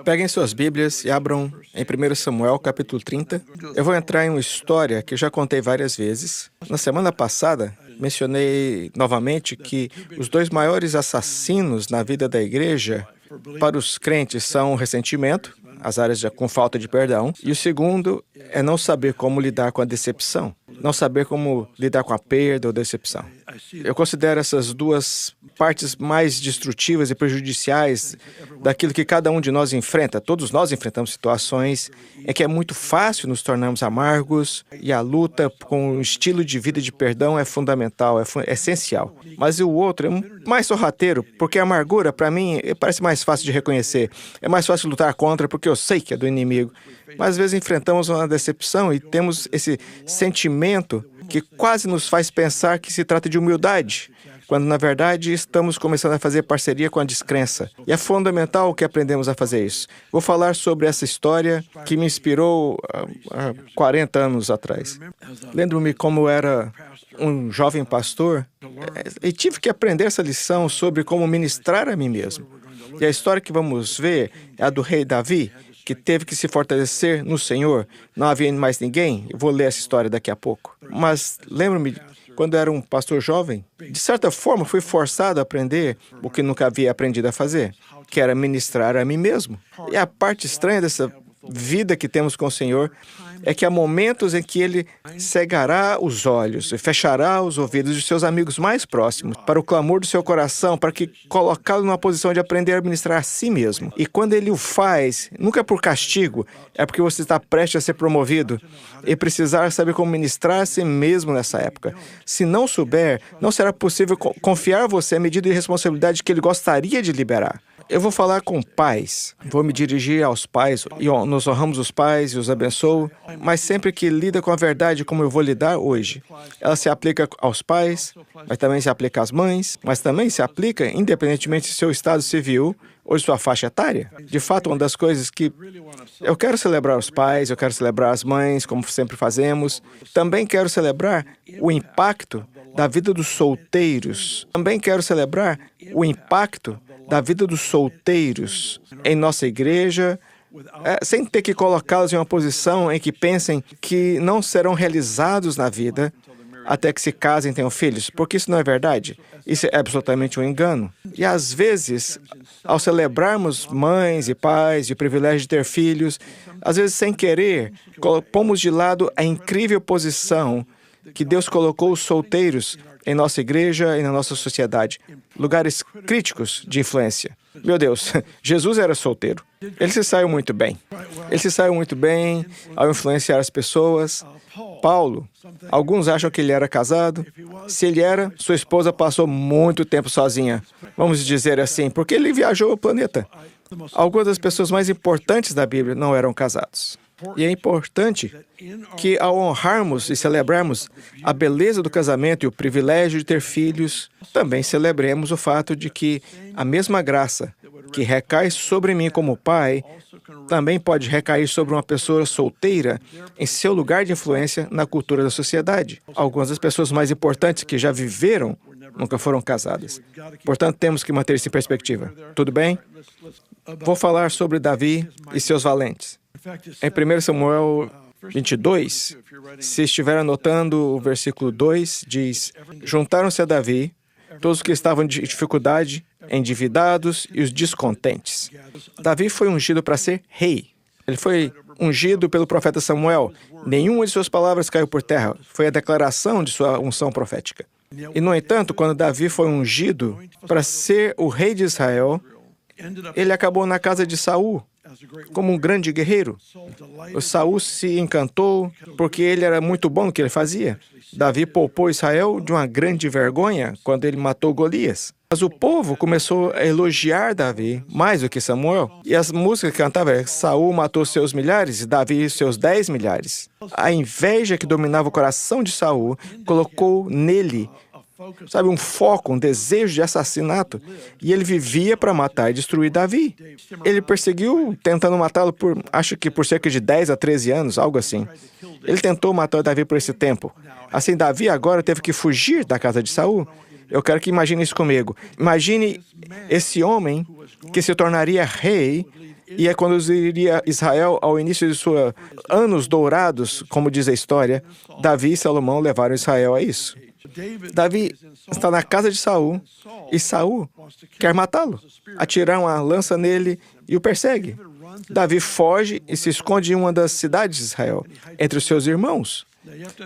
Peguem suas Bíblias e abram em 1 Samuel, capítulo 30. Eu vou entrar em uma história que eu já contei várias vezes. Na semana passada, mencionei novamente que os dois maiores assassinos na vida da igreja para os crentes são o ressentimento, as áreas com falta de perdão, e o segundo é não saber como lidar com a decepção, não saber como lidar com a perda ou decepção. Eu considero essas duas partes mais destrutivas e prejudiciais daquilo que cada um de nós enfrenta. Todos nós enfrentamos situações em que é muito fácil nos tornarmos amargos e a luta com um estilo de vida de perdão é fundamental, é essencial. Mas o outro é mais sorrateiro, porque a amargura, para mim, parece mais fácil de reconhecer. É mais fácil lutar contra porque eu sei que é do inimigo. Mas às vezes enfrentamos uma decepção e temos esse sentimento que quase nos faz pensar que se trata de humildade, quando na verdade estamos começando a fazer parceria com a descrença. E é fundamental que aprendemos a fazer isso. Vou falar sobre essa história que me inspirou há 40 anos atrás. Lembro-me como eu era um jovem pastor e tive que aprender essa lição sobre como ministrar a mim mesmo. E a história que vamos ver é a do rei Davi, que teve que se fortalecer no Senhor. Não havia mais ninguém. Eu vou ler essa história daqui a pouco. Mas lembro-me, quando eu era um pastor jovem, de certa forma fui forçado a aprender o que nunca havia aprendido a fazer, que era ministrar a mim mesmo. E a parte estranha dessa vida que temos com o Senhor é que há momentos em que Ele cegará os olhos e fechará os ouvidos de seus amigos mais próximos para o clamor do seu coração, para que colocá-lo numa posição de aprender a ministrar a si mesmo. E quando Ele o faz, nunca é por castigo, é porque você está prestes a ser promovido e precisar saber como ministrar a si mesmo nessa época. Se não souber, não será possível confiar você a medida de responsabilidade que Ele gostaria de liberar. Eu vou falar com pais, vou me dirigir aos pais, e nós honramos os pais e os abençoo, mas sempre que lida com a verdade como eu vou lidar hoje, ela se aplica aos pais, mas também se aplica às mães, mas também se aplica independentemente do seu estado civil ou de sua faixa etária. De fato, uma das coisas que eu quero celebrar os pais, eu quero celebrar as mães, como sempre fazemos, também quero celebrar o impacto da vida dos solteiros, também quero celebrar o impacto da vida dos solteiros em nossa igreja, sem ter que colocá-los em uma posição em que pensem que não serão realizados na vida até que se casem e tenham filhos, porque isso não é verdade. Isso é absolutamente um engano. E às vezes, ao celebrarmos mães e pais e o privilégio de ter filhos, às vezes sem querer, pomos de lado a incrível posição que Deus colocou os solteiros em nossa igreja e na nossa sociedade, lugares críticos de influência. Meu Deus, Jesus era solteiro. Ele se saiu muito bem. Ele se saiu muito bem ao influenciar as pessoas. Paulo, alguns acham que ele era casado. Se ele era, sua esposa passou muito tempo sozinha. Vamos dizer assim, porque ele viajou o planeta. Algumas das pessoas mais importantes da Bíblia não eram casados. E é importante que, ao honrarmos e celebrarmos a beleza do casamento e o privilégio de ter filhos, também celebremos o fato de que a mesma graça que recai sobre mim como pai também pode recair sobre uma pessoa solteira em seu lugar de influência na cultura da sociedade. Algumas das pessoas mais importantes que já viveram nunca foram casadas. Portanto, temos que manter isso em perspectiva. Tudo bem? Vou falar sobre Davi e seus valentes. Em 1 Samuel 22, se estiver anotando, o versículo 2 diz: juntaram-se a Davi todos os que estavam em dificuldade, endividados e os descontentes. Davi foi ungido para ser rei. Ele foi ungido pelo profeta Samuel. Nenhuma de suas palavras caiu por terra. Foi a declaração de sua unção profética. E, no entanto, quando Davi foi ungido para ser o rei de Israel, ele acabou na casa de Saul como um grande guerreiro. O Saul se encantou porque ele era muito bom no que ele fazia. Davi poupou Israel de uma grande vergonha quando ele matou Golias. Mas o povo começou a elogiar Davi mais do que Samuel. E as músicas que cantavam eram: Saul matou seus milhares e Davi seus 10 milhares. A inveja que dominava o coração de Saul colocou nele, um foco, um desejo de assassinato. E ele vivia para matar e destruir Davi. Ele perseguiu, tentando matá-lo acho que por cerca de 10 a 13 anos, algo assim. Ele tentou matar Davi por esse tempo. Assim, Davi agora teve que fugir da casa de Saul. Eu quero que imagine isso comigo. Imagine esse homem que se tornaria rei e conduziria Israel ao início de seus anos dourados, como diz a história. Davi e Salomão levaram Israel a isso. Davi está na casa de Saul e Saul quer matá-lo. Atirar uma lança nele e o persegue. Davi foge e se esconde em uma das cidades de Israel, entre os seus irmãos.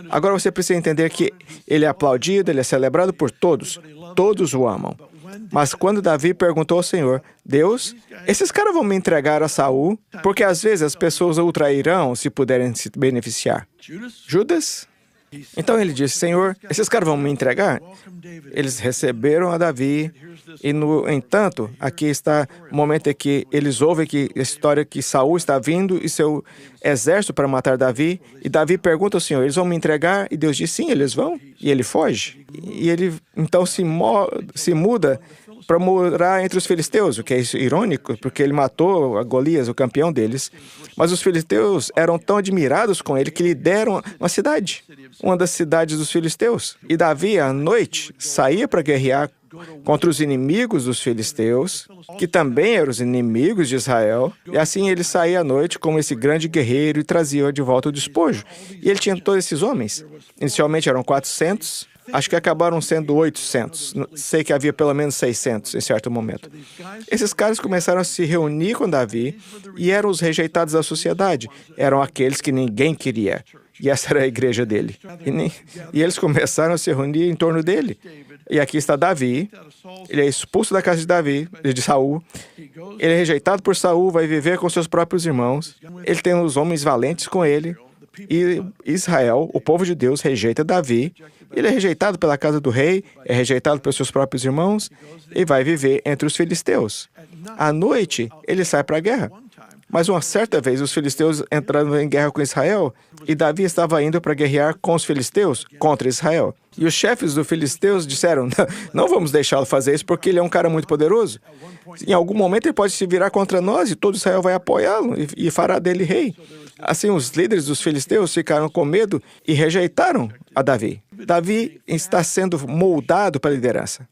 Agora você precisa entender que ele é aplaudido, ele é celebrado por todos. Todos o amam. Mas quando Davi perguntou ao Senhor, Deus, esses caras vão me entregar a Saul? Porque às vezes as pessoas o trairão se puderem se beneficiar. Judas? Então ele disse, Senhor, esses caras vão me entregar? Eles receberam a Davi e, no entanto, aqui está o momento em que eles ouvem a história que Saul está vindo e seu exército para matar Davi. E Davi pergunta ao Senhor, eles vão me entregar? E Deus diz, sim, eles vão. E ele foge. E ele então se muda para morar entre os filisteus, o que é irônico, porque ele matou a Golias, o campeão deles. Mas os filisteus eram tão admirados com ele que lhe deram uma cidade, uma das cidades dos filisteus. E Davi, à noite, saía para guerrear contra os inimigos dos filisteus, que também eram os inimigos de Israel, e assim ele saía à noite como esse grande guerreiro e trazia de volta o despojo. E ele tinha todos esses homens. Inicialmente eram 400, acho que acabaram sendo 800. Sei que havia pelo menos 600 em certo momento. Esses caras começaram a se reunir com Davi e eram os rejeitados da sociedade. Eram aqueles que ninguém queria. E essa era a igreja dele. E eles começaram a se reunir em torno dele. E aqui está Davi. Ele é expulso da casa de Saul. Ele é rejeitado por Saul, vai viver com seus próprios irmãos. Ele tem os homens valentes com ele. E Israel, o povo de Deus, rejeita Davi. Ele é rejeitado pela casa do rei, é rejeitado pelos seus próprios irmãos e vai viver entre os filisteus. À noite, ele sai para a guerra. Mas uma certa vez, os filisteus entraram em guerra com Israel e Davi estava indo para guerrear com os filisteus contra Israel. E os chefes dos filisteus disseram, não vamos deixá-lo fazer isso porque ele é um cara muito poderoso. Em algum momento ele pode se virar contra nós e todo Israel vai apoiá-lo e fará dele rei. Assim, os líderes dos filisteus ficaram com medo e rejeitaram a Davi. Davi está sendo moldado para a liderança.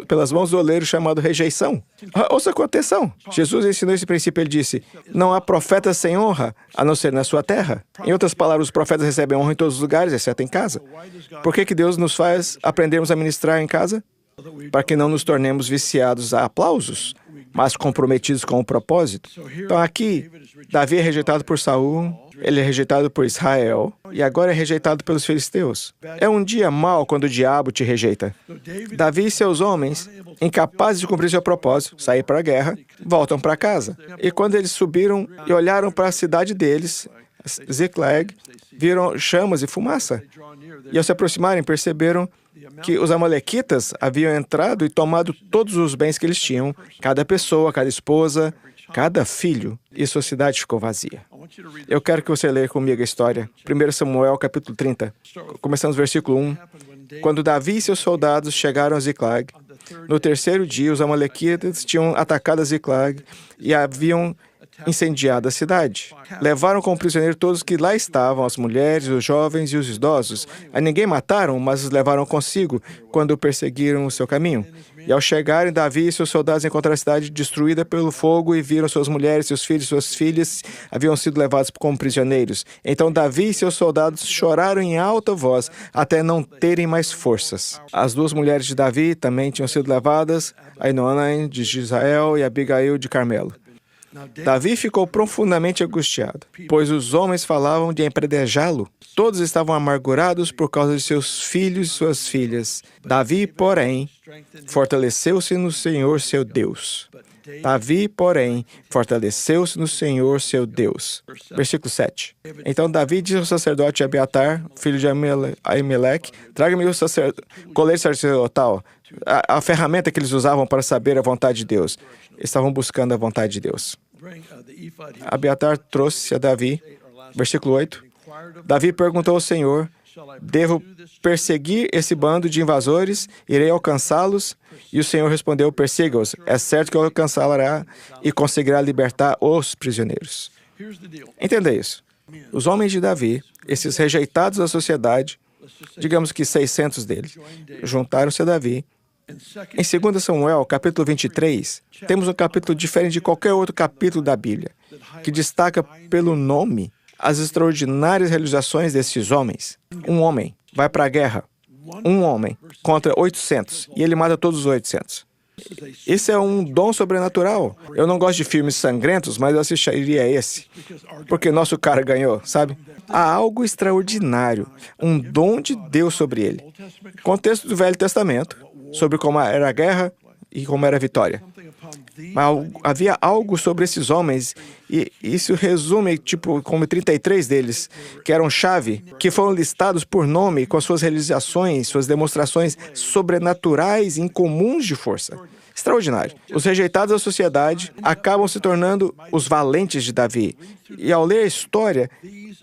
Pelas mãos do oleiro chamado rejeição. Ouça com atenção. Jesus ensinou esse princípio. Ele disse, não há profeta sem honra, a não ser na sua terra. Em outras palavras, os profetas recebem honra em todos os lugares, exceto em casa. Por que Deus nos faz aprendermos a ministrar em casa? Para que não nos tornemos viciados a aplausos, mas comprometidos com o propósito. Então aqui, Davi é rejeitado por Saul, ele é rejeitado por Israel e agora é rejeitado pelos filisteus. É um dia mau quando o diabo te rejeita. Davi e seus homens, incapazes de cumprir seu propósito, sair para a guerra, voltam para casa. E quando eles subiram e olharam para a cidade deles, Ziklag, viram chamas e fumaça. E ao se aproximarem, perceberam que os amalequitas haviam entrado e tomado todos os bens que eles tinham, cada pessoa, cada esposa, cada filho, e sua cidade ficou vazia. Eu quero que você leia comigo a história. 1 Samuel, capítulo 30. Começamos no versículo 1. Quando Davi e seus soldados chegaram a Ziklag, no terceiro dia, os amalequitas tinham atacado a Ziklag e haviam incendiado a cidade. Levaram como prisioneiro todos que lá estavam, as mulheres, os jovens e os idosos. A ninguém mataram, mas os levaram consigo quando perseguiram o seu caminho. E ao chegarem, Davi e seus soldados encontraram a cidade destruída pelo fogo e viram suas mulheres, seus filhos e suas filhas haviam sido levados como prisioneiros. Então Davi e seus soldados choraram em alta voz até não terem mais forças. As duas mulheres de Davi também tinham sido levadas, Ainoã de Israel e Abigail de Carmelo. Davi ficou profundamente angustiado, pois os homens falavam de empredejá-lo. Todos estavam amargurados por causa de seus filhos e suas filhas. Davi, porém, fortaleceu-se no Senhor seu Deus. Davi, porém, fortaleceu-se no Senhor seu Deus. Versículo 7. Então Davi disse ao sacerdote Abiatar, filho de Aimeleque, traga-me o colete sacerdotal, a ferramenta que eles usavam para saber a vontade de Deus. Estavam buscando a vontade de Deus. Abiatar trouxe a Davi. Versículo 8. Davi perguntou ao Senhor, devo perseguir esse bando de invasores? Irei alcançá-los? E o Senhor respondeu, persiga-os. É certo que alcançá-la e conseguirá libertar os prisioneiros. Entenda isso. Os homens de Davi, esses rejeitados da sociedade, digamos que 600 deles, juntaram-se a Davi. Em 2 Samuel, capítulo 23, temos um capítulo diferente de qualquer outro capítulo da Bíblia, que destaca pelo nome as extraordinárias realizações desses homens. Um homem vai para a guerra, um homem contra 800, e ele mata todos os 800. Isso é um dom sobrenatural. Eu não gosto de filmes sangrentos, mas eu assistiria esse, porque nosso cara ganhou, sabe? Há algo extraordinário, um dom de Deus sobre ele. Contexto do Velho Testamento, sobre como era a guerra e como era a vitória. Mas havia algo sobre esses homens, e isso resume, como 33 deles, que eram chave, que foram listados por nome com as suas realizações, suas demonstrações sobrenaturais incomuns de força. Extraordinário. Os rejeitados da sociedade acabam se tornando os valentes de Davi. E ao ler a história,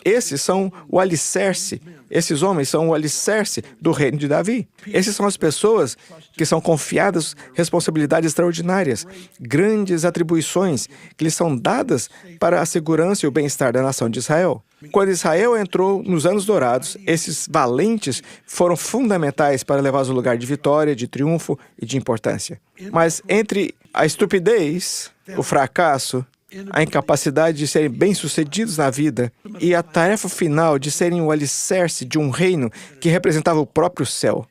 esses são o alicerce, esses homens são o alicerce do reino de Davi. Esses são as pessoas que são confiadas responsabilidades extraordinárias, grandes atribuições que lhes são dadas para a segurança e o bem-estar da nação de Israel. Quando Israel entrou nos anos dourados, esses valentes foram fundamentais para levar ao lugar de vitória, de triunfo e de importância. Mas entre a estupidez, o fracasso, a incapacidade de serem bem-sucedidos na vida e a tarefa final de serem o alicerce de um reino que representava o próprio céu,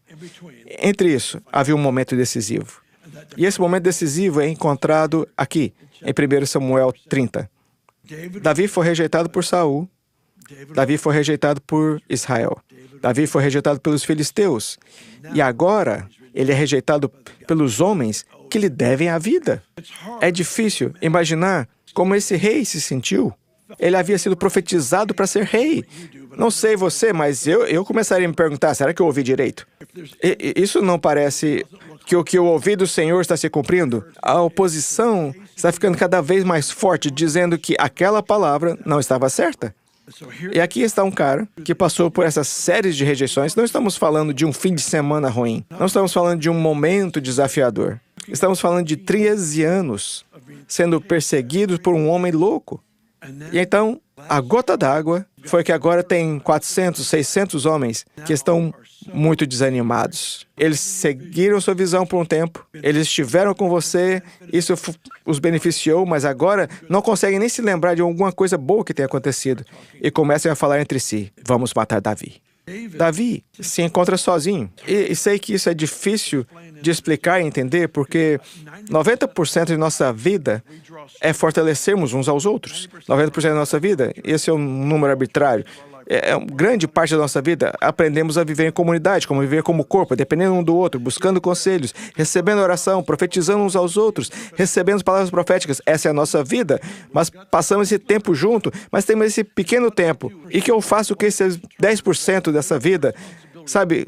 entre isso havia um momento decisivo. E esse momento decisivo é encontrado aqui, em 1 Samuel 30. Davi foi rejeitado por Saul. Davi foi rejeitado por Israel. Davi foi rejeitado pelos filisteus. E agora, ele é rejeitado pelos homens que lhe devem a vida. É difícil imaginar como esse rei se sentiu. Ele havia sido profetizado para ser rei. Não sei você, mas eu começaria a me perguntar, será que eu ouvi direito? Isso não parece que o que eu ouvi do Senhor está se cumprindo? A oposição está ficando cada vez mais forte, dizendo que aquela palavra não estava certa. E aqui está um cara que passou por essa série de rejeições. Não estamos falando de um fim de semana ruim. Não estamos falando de um momento desafiador. Estamos falando de 13 anos sendo perseguidos por um homem louco. E então, a gota d'água foi que agora tem 400, 600 homens que estão muito desanimados. Eles seguiram sua visão por um tempo, eles estiveram com você, isso os beneficiou, mas agora não conseguem nem se lembrar de alguma coisa boa que tenha acontecido e começam a falar entre si, vamos matar Davi. Davi se encontra sozinho. E sei que isso é difícil de explicar e entender, porque 90% de nossa vida é fortalecermos uns aos outros. 90% da nossa vida, esse é um número arbitrário. Grande parte da nossa vida, aprendemos a viver em comunidade, como viver como corpo, dependendo um do outro, buscando conselhos, recebendo oração, profetizando uns aos outros, recebendo palavras proféticas. Essa é a nossa vida, mas passamos esse tempo junto, mas temos esse pequeno tempo. E que eu faço que esses 10% dessa vida,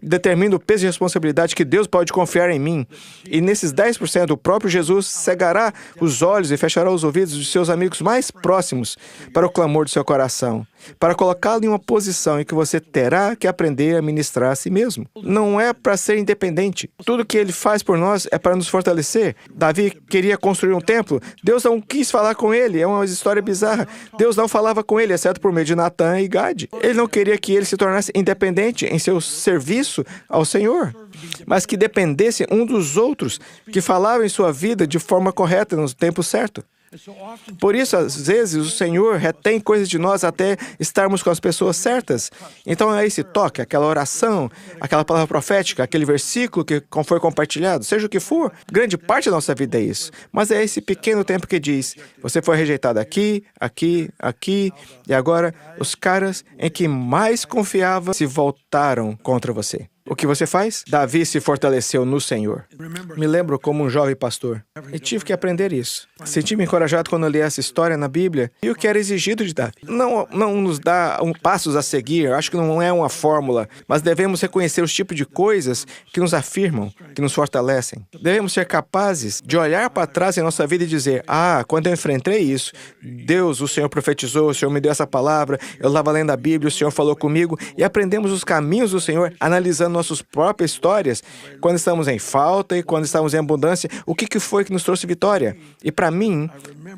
determina o peso de responsabilidade que Deus pode confiar em mim. E nesses 10%, o próprio Jesus cegará os olhos e fechará os ouvidos de seus amigos mais próximos para o clamor do seu coração, para colocá-lo em uma posição em que você terá que aprender a ministrar a si mesmo. Não é para ser independente. Tudo que ele faz por nós é para nos fortalecer. Davi queria construir um templo. Deus não quis falar com ele. É uma história bizarra. Deus não falava com ele, exceto por meio de Natã e Gade. Ele não queria que ele se tornasse independente em seu serviço ao Senhor, mas que dependesse um dos outros, que falavam em sua vida de forma correta no tempo certo. Por isso, às vezes, o Senhor retém coisas de nós até estarmos com as pessoas certas. Então, é esse toque, aquela oração, aquela palavra profética, aquele versículo que foi compartilhado, seja o que for, grande parte da nossa vida é isso. Mas é esse pequeno tempo que diz, você foi rejeitado aqui, aqui, aqui, e agora os caras em que mais confiava se voltaram contra você. O que você faz? Davi se fortaleceu no Senhor. Me lembro como um jovem pastor e tive que aprender isso. Senti-me encorajado quando li essa história na Bíblia e o que era exigido de Davi. Não nos dá passos a seguir, acho que não é uma fórmula, mas devemos reconhecer os tipos de coisas que nos afirmam, que nos fortalecem. Devemos ser capazes de olhar para trás em nossa vida e dizer, quando eu enfrentei isso, Deus, o Senhor profetizou, o Senhor me deu essa palavra, eu estava lendo a Bíblia, o Senhor falou comigo, e aprendemos os caminhos do Senhor, analisando nossas próprias histórias, quando estamos em falta e quando estamos em abundância, o que foi que nos trouxe vitória? E para mim,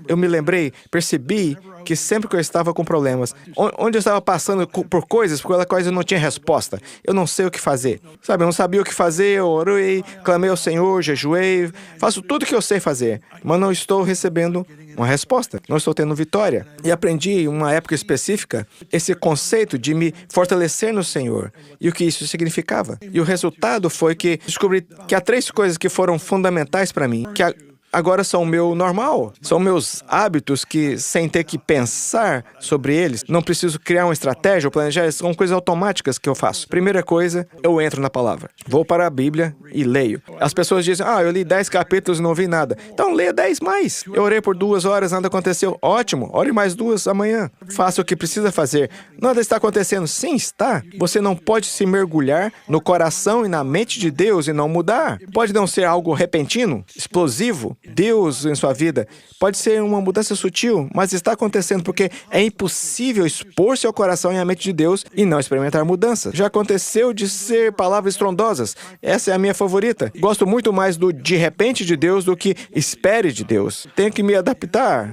eu me lembrei, percebi que sempre que eu estava com problemas, onde eu estava passando por coisas pelas quais eu não tinha resposta, eu não sei o que fazer. Sabe, eu não sabia o que fazer, eu orei, clamei ao Senhor, jejuei, faço tudo o que eu sei fazer, mas não estou recebendo uma resposta, não estou tendo vitória. E aprendi em uma época específica esse conceito de me fortalecer no Senhor e o que isso significava. E o resultado foi que descobri que há 3 coisas que foram fundamentais para mim, que agora são o meu normal, são meus hábitos que, sem ter que pensar sobre eles, não preciso criar uma estratégia ou planejar, são coisas automáticas que eu faço. Primeira coisa, eu entro na palavra. Vou para a Bíblia e leio. As pessoas dizem, eu li 10 capítulos e não vi nada. Então, leia 10 mais. Eu orei por 2 horas, nada aconteceu. Ótimo, ore mais 2 amanhã. Faça o que precisa fazer. Nada está acontecendo. Sim, está. Você não pode se mergulhar no coração e na mente de Deus e não mudar. Pode não ser algo repentino, explosivo, Deus em sua vida. Pode ser uma mudança sutil, mas está acontecendo porque é impossível expor-se ao coração e à mente de Deus e não experimentar mudança. Já aconteceu de ser palavras estrondosas. Essa é a minha favorita. Gosto muito mais do de repente de Deus do que espere de Deus. Tenho que me adaptar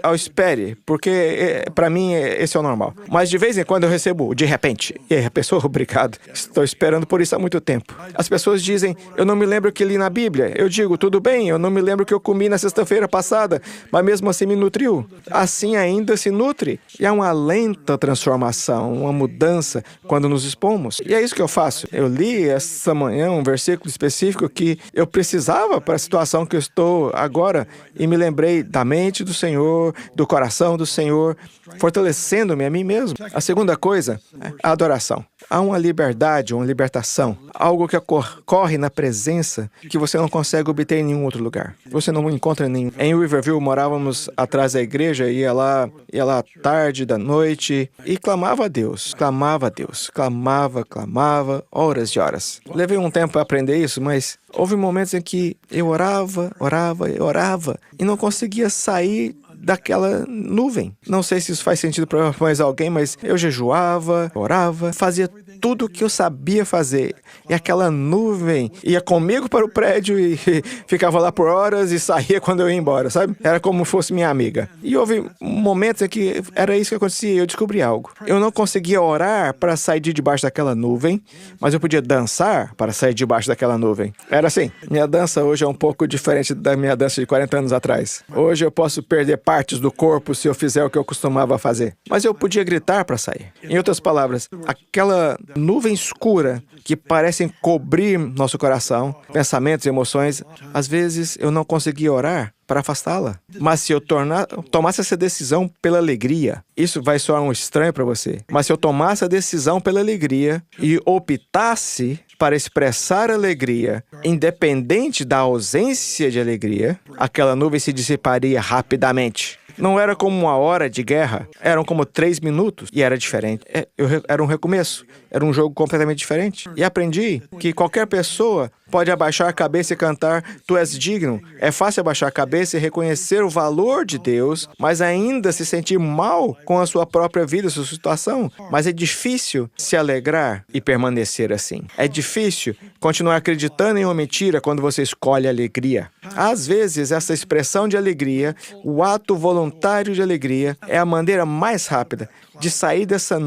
ao espere, porque para mim esse é o normal. Mas de vez em quando eu recebo o de repente. E aí a pessoa, obrigado. Estou esperando por isso há muito tempo. As pessoas dizem, eu não me lembro o que li na Bíblia. Eu digo, tudo bem, eu não me lembro o que eu comi na sexta-feira passada, mas mesmo assim me nutriu. Assim ainda se nutre. E há uma lenta transformação, uma mudança quando nos expomos. E é isso que eu faço. Eu li essa manhã um versículo específico que eu precisava para a situação que eu estou agora e me lembrei da mente do Senhor, do coração do Senhor, fortalecendo-me a mim mesmo. A segunda coisa é a adoração. Há uma liberdade, uma libertação, algo que ocorre na presença que você não consegue obter em nenhum outro lugar. Você não encontra nenhum. Em Riverview, morávamos atrás da igreja, ia lá tarde da noite e clamava a Deus, clamava, horas e horas. Levei um tempo para aprender isso, mas houve momentos em que eu orava e não conseguia sair daquela nuvem. Não sei se isso faz sentido para mais alguém, mas eu jejuava, orava, fazia tudo o que eu sabia fazer. E aquela nuvem ia comigo para o prédio e ficava lá por horas e saía quando eu ia embora, sabe? Era como se fosse minha amiga. E houve momentos em que era isso que acontecia e eu descobri algo. Eu não conseguia orar para sair de debaixo daquela nuvem, mas eu podia dançar para sair debaixo daquela nuvem. Era assim. Minha dança hoje é um pouco diferente da minha dança de 40 anos atrás. Hoje eu posso perder partes do corpo se eu fizer o que eu costumava fazer. Mas eu podia gritar para sair. Em outras palavras, aquela nuvem escura que parecem cobrir nosso coração, pensamentos e emoções, às vezes eu não conseguia orar para afastá-la. Mas se eu tomasse essa decisão pela alegria, isso vai soar um estranho para você, mas se eu tomasse a decisão pela alegria e optasse para expressar alegria, independente da ausência de alegria, aquela nuvem se dissiparia rapidamente. Não era como uma hora de guerra, eram como 3 minutos e era diferente. Era um recomeço, era um jogo completamente diferente. E aprendi que qualquer pessoa pode abaixar a cabeça e cantar Tu és digno. É fácil abaixar a cabeça e reconhecer o valor de Deus, mas ainda se sentir mal com a sua própria vida, sua situação. Mas é difícil se alegrar e permanecer assim. É difícil continuar acreditando em uma mentira quando você escolhe a alegria. Às vezes, essa expressão de alegria, o ato voluntário de alegria, é a maneira mais rápida de sair dessa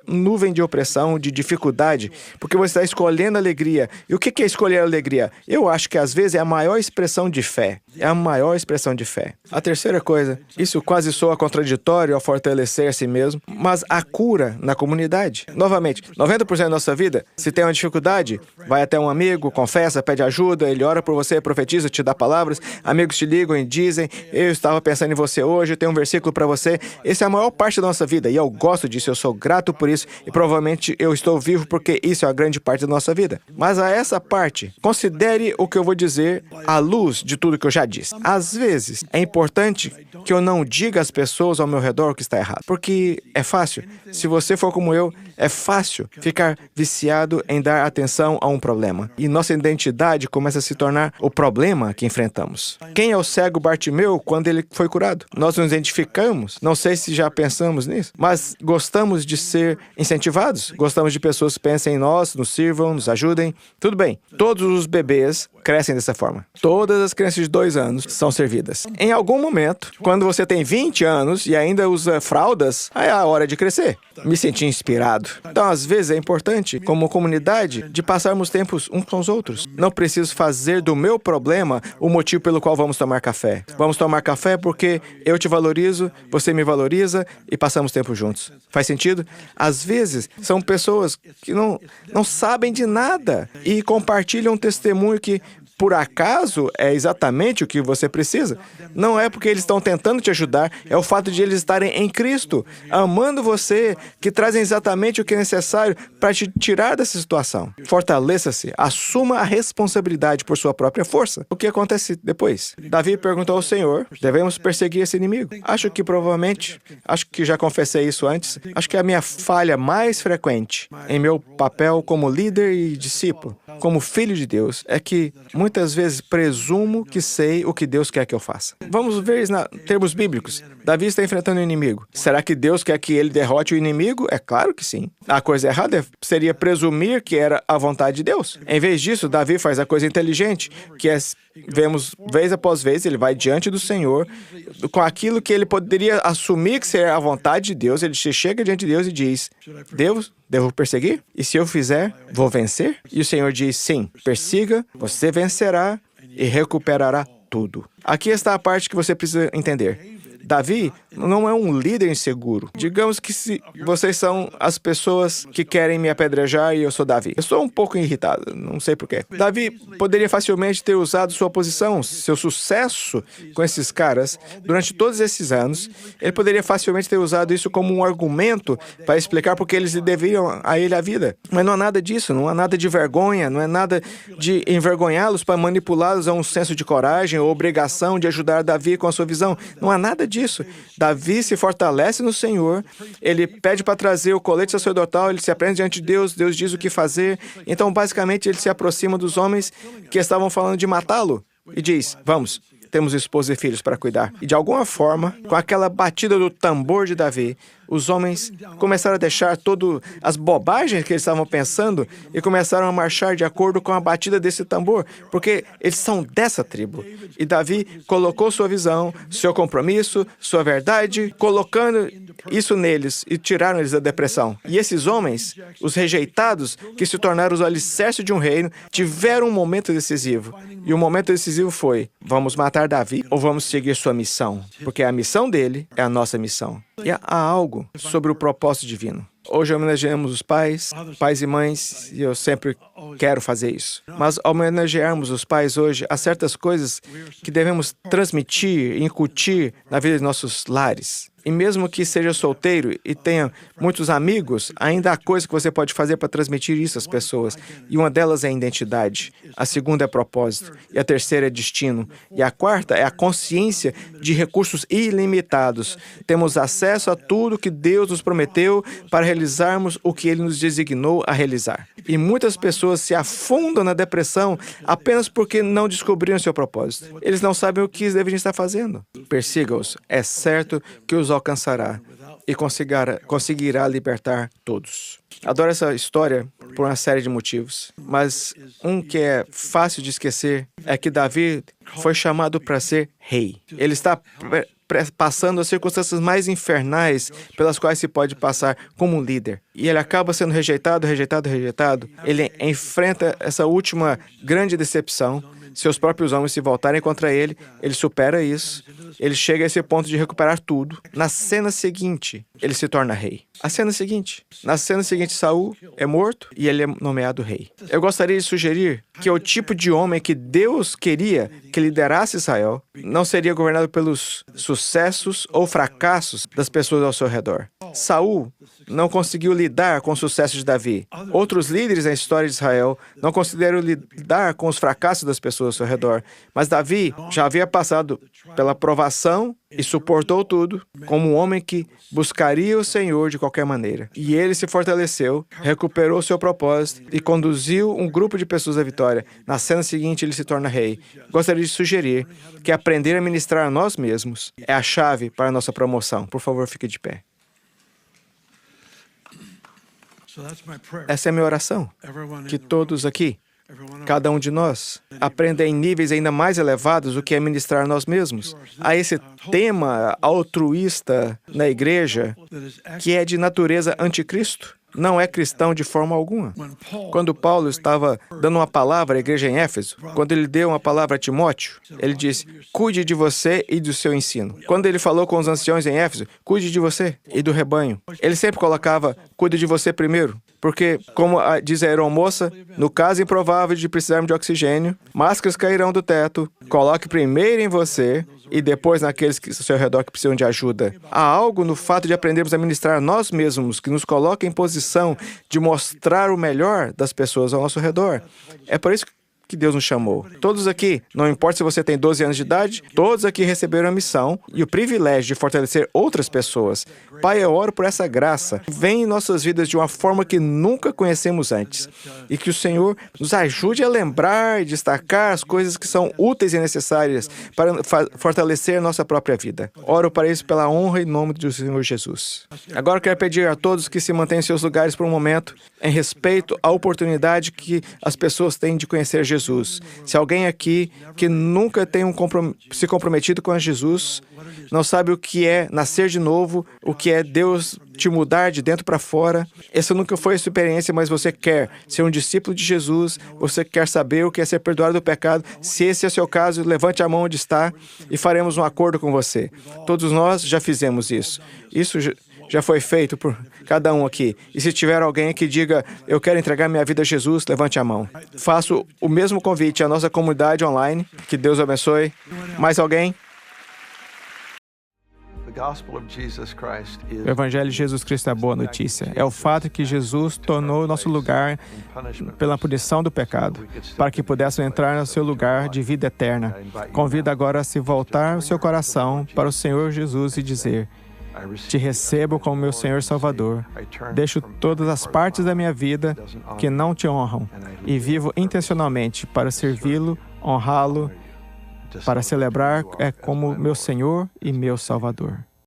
nuvem de opressão, de dificuldade, porque você está escolhendo alegria. E o que é escolher alegria? Eu acho que às vezes é a maior expressão de fé. É a maior expressão de fé. A terceira coisa, isso quase soa contraditório ao fortalecer a si mesmo, mas a cura na comunidade. Novamente, 90% da nossa vida, se tem uma dificuldade, vai até um amigo, confessa, pede ajuda, ele ora por você, profetiza, te dá palavras, amigos te ligam e dizem, eu estava pensando em você hoje, eu tenho um versículo para você. Essa é a maior parte da nossa vida e eu gosto disso, eu sou grato por isso e provavelmente eu estou vivo porque isso é a grande parte da nossa vida. Mas a essa parte, considere o que eu vou dizer à luz de tudo que eu já disse. Às vezes, é importante que eu não diga às pessoas ao meu redor o que está errado, porque é fácil. Se você for como eu, É fácil ficar viciado em dar atenção a um problema. E nossa identidade começa a se tornar o problema que enfrentamos. Quem é o cego Bartimeu quando ele foi curado? Nós nos identificamos, não sei se já pensamos nisso, mas gostamos de ser incentivados, gostamos de pessoas que pensem em nós, nos sirvam, nos ajudem. Tudo bem, todos os bebês crescem dessa forma. Todas as crianças de 2 anos são servidas. Em algum momento, quando você tem 20 anos e ainda usa fraldas, aí é a hora de crescer. Me senti inspirado. Então, às vezes, é importante, como comunidade, de passarmos tempos uns com os outros. Não preciso fazer do meu problema o motivo pelo qual vamos tomar café. Vamos tomar café porque eu te valorizo, você me valoriza e passamos tempo juntos. Faz sentido? Às vezes, são pessoas que não sabem de nada e compartilham um testemunho que, por acaso, é exatamente o que você precisa. Não é porque eles estão tentando te ajudar, é o fato de eles estarem em Cristo, amando você, que trazem exatamente o que é necessário para te tirar dessa situação. Fortaleça-se, assuma a responsabilidade por sua própria força. O que acontece depois? Davi perguntou ao Senhor, devemos perseguir esse inimigo? Acho que já confessei isso antes, acho que a minha falha mais frequente em meu papel como líder e discípulo, como filho de Deus, é que muitas vezes presumo que sei o que Deus quer que eu faça. Vamos ver em termos bíblicos. Davi está enfrentando um inimigo. Será que Deus quer que ele derrote o inimigo? É claro que sim. A coisa errada seria presumir que era a vontade de Deus. Em vez disso, Davi faz a coisa inteligente, que é, vemos vez após vez, ele vai diante do Senhor, com aquilo que ele poderia assumir que seria a vontade de Deus, ele chega diante de Deus e diz, Deus, devo perseguir? E se eu fizer, vou vencer? E o Senhor diz, sim, persiga, você vencerá e recuperará tudo. Aqui está a parte que você precisa entender. Davi não é um líder inseguro. Digamos que se vocês são as pessoas que querem me apedrejar e eu sou Davi. Eu sou um pouco irritado, não sei porquê. Davi poderia facilmente ter usado sua posição, seu sucesso com esses caras durante todos esses anos. Ele poderia facilmente ter usado isso como um argumento para explicar por que eles deveriam a ele a vida. Mas não há nada disso, não há nada de vergonha, não é nada de envergonhá-los para manipulá-los a um senso de coragem ou obrigação de ajudar Davi com a sua visão. Não há nada disso. Davi se fortalece no Senhor, ele pede para trazer o colete sacerdotal, ele se apresenta diante de Deus, Deus diz o que fazer. Então, basicamente, ele se aproxima dos homens que estavam falando de matá-lo e diz, vamos, temos esposa e filhos para cuidar. E de alguma forma, com aquela batida do tambor de Davi, os homens começaram a deixar todas as bobagens que eles estavam pensando e começaram a marchar de acordo com a batida desse tambor, porque eles são dessa tribo. E Davi colocou sua visão, seu compromisso, sua verdade, colocando isso neles e tiraram eles da depressão. E esses homens, os rejeitados, que se tornaram os alicerces de um reino, tiveram um momento decisivo. E o momento decisivo foi, vamos matar Davi ou vamos seguir sua missão? Porque a missão dele é a nossa missão. E há algo sobre o propósito divino. Hoje homenageamos os pais e mães, e eu sempre quero fazer isso. Mas ao homenagearmos os pais hoje, há certas coisas que devemos transmitir, incutir na vida de nossos lares. E mesmo que seja solteiro e tenha muitos amigos, ainda há coisas que você pode fazer para transmitir isso às pessoas. E uma delas é a identidade. A segunda é propósito. E a terceira é destino. E a quarta é a consciência de recursos ilimitados. Temos acesso a tudo que Deus nos prometeu para realizarmos o que Ele nos designou a realizar. E muitas pessoas se afundam na depressão apenas porque não descobriram seu propósito. Eles não sabem o que eles deveriam estar fazendo. Persiga-os. É certo que os alcançará e conseguirá libertar todos. Adoro essa história por uma série de motivos, mas um que é fácil de esquecer é que Davi foi chamado para ser rei. Ele está passando as circunstâncias mais infernais pelas quais se pode passar como um líder. E ele acaba sendo rejeitado. Ele enfrenta essa última grande decepção. Seus próprios homens se voltarem contra ele, ele supera isso, ele chega a esse ponto de recuperar tudo. Na cena seguinte, ele se torna rei. Na cena seguinte, Saul é morto e ele é nomeado rei. Eu gostaria de sugerir que o tipo de homem que Deus queria que liderasse Israel não seria governado pelos sucessos ou fracassos das pessoas ao seu redor. Saul não conseguiu lidar com o sucesso de Davi. Outros líderes na história de Israel não conseguiram lidar com os fracassos das pessoas ao seu redor. Mas Davi já havia passado pela provação e suportou tudo como um homem que buscaria o Senhor de qualquer maneira. E ele se fortaleceu, recuperou seu propósito e conduziu um grupo de pessoas à vitória. Na cena seguinte, ele se torna rei. Gostaria de sugerir que aprender a ministrar a nós mesmos é a chave para a nossa promoção. Por favor, fique de pé. Essa é a minha oração, que todos aqui, cada um de nós, aprenda em níveis ainda mais elevados o que é ministrar a nós mesmos. Há esse tema altruísta na igreja que é de natureza anticristo. Não é cristão de forma alguma. Quando Paulo estava dando uma palavra à igreja em Éfeso, quando ele deu uma palavra a Timóteo, ele disse, cuide de você e do seu ensino. Quando ele falou com os anciãos em Éfeso, cuide de você e do rebanho. Ele sempre colocava, cuide de você primeiro. Porque, como diz a aeromoça, no caso improvável de precisarmos de oxigênio, máscaras cairão do teto, coloque primeiro em você e depois naqueles que ao seu redor que precisam de ajuda. Há algo no fato de aprendermos a ministrar nós mesmos que nos coloca em posição de mostrar o melhor das pessoas ao nosso redor. É por isso que Deus nos chamou. Todos aqui, não importa se você tem 12 anos de idade, todos aqui receberam a missão e o privilégio de fortalecer outras pessoas. Pai, eu oro por essa graça. Vem em nossas vidas de uma forma que nunca conhecemos antes. E que o Senhor nos ajude a lembrar e destacar as coisas que são úteis e necessárias para fortalecer nossa própria vida. Oro para isso pela honra e nome do Senhor Jesus. Agora eu quero pedir a todos que se mantenham em seus lugares por um momento, em respeito à oportunidade que as pessoas têm de conhecer Jesus. Se alguém aqui que nunca tem se comprometido com Jesus, não sabe o que é nascer de novo, o que é Deus te mudar de dentro para fora, essa nunca foi a sua experiência, mas você quer ser um discípulo de Jesus, você quer saber o que é ser perdoado do pecado, se esse é o seu caso, levante a mão onde está e faremos um acordo com você. Todos nós já fizemos isso. Isso já foi feito por cada um aqui. E se tiver alguém que diga, eu quero entregar minha vida a Jesus, levante a mão. Faço o mesmo convite à nossa comunidade online. Que Deus abençoe. Mais alguém? O Evangelho de Jesus Cristo é a boa notícia. É o fato que Jesus tornou o nosso lugar pela punição do pecado, para que pudéssemos entrar no seu lugar de vida eterna. Convido agora a se voltar o seu coração para o Senhor Jesus e dizer, te recebo como meu Senhor Salvador. Deixo todas as partes da minha vida que não te honram e vivo intencionalmente para servi-lo, honrá-lo, para celebrar como meu Senhor e meu Salvador.